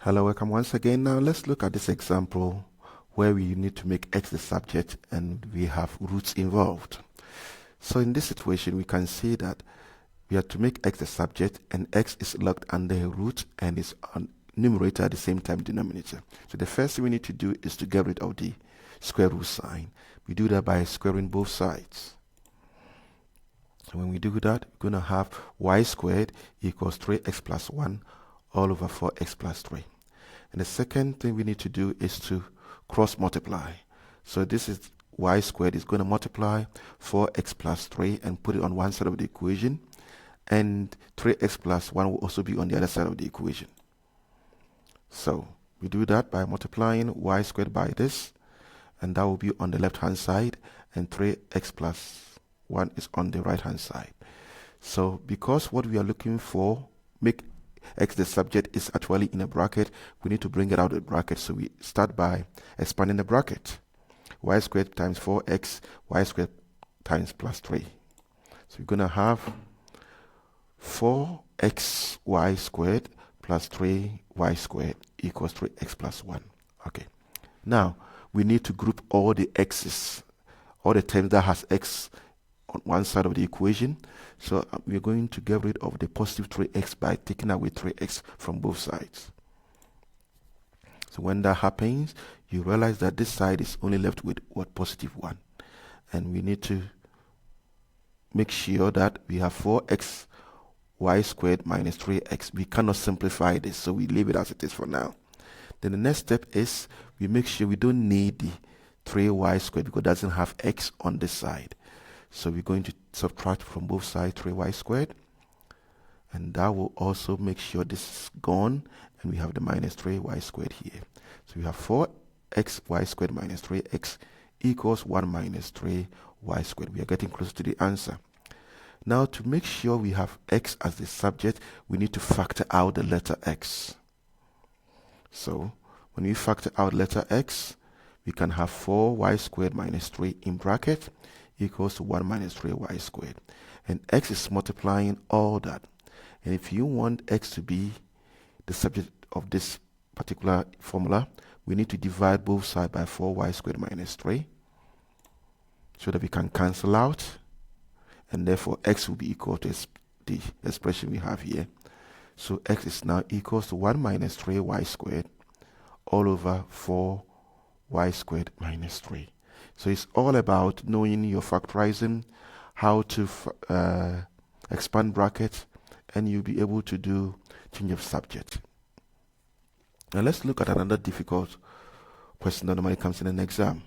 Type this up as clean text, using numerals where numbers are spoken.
Hello, welcome once again. Now let's look at this example where we need to make x the subject and we have roots involved. So in this situation, we can see that we have to make x the subject and x is locked under a root and is on numerator at the same time denominator. So the first thing we need to do is to get rid of the square root sign. We do that by squaring both sides. So when we do that, we're going to have y squared equals 3x plus 1 all over 4x plus 3. And the second thing we need to do is to cross multiply. So this is y squared is going to multiply 4x plus 3 and put it on one side of the equation. And 3x plus 1 will also be on the other side of the equation. So we do that by multiplying y squared by this. And that will be on the left hand side. And 3x plus 1 is on the right hand side. So because what we are looking for, make x the subject, is actually in a bracket, we need to bring it out of the bracket. So we start by expanding the bracket. Y squared times 4x, y squared times plus 3. So we're going to have 4xy squared plus 3y squared equals 3x plus 1. Okay. Now, we need to group all the x's, all the terms that has x on one side of the equation. So we're going to get rid of the positive 3x by taking away 3x from both sides. So when that happens, you realize that this side is only left with what, positive 1. And we need to make sure that we have 4x y squared minus 3x. We cannot simplify this, so we leave it as it is for now. Then the next step is we make sure we don't need the 3y squared because it doesn't have x on this side. So we're going to subtract from both sides 3y squared. And that will also make sure this is gone. And we have the minus 3y squared here. So we have 4xy squared minus 3x equals 1 minus 3y squared. We are getting close to the answer. Now to make sure we have x as the subject, we need to factor out the letter x. So when we factor out letter x, we can have 4y squared minus 3 in bracket equals to 1 minus 3y squared. And x is multiplying all that. And if you want x to be the subject of this particular formula, we need to divide both sides by 4y squared minus 3 so that we can cancel out. And therefore, x will be equal to the expression we have here. So x is now equals to 1 minus 3y squared all over 4y squared minus 3. So it's all about knowing your factorizing, how to expand brackets, and you'll be able to do change of subject. Now let's look at another difficult question that normally comes in an exam.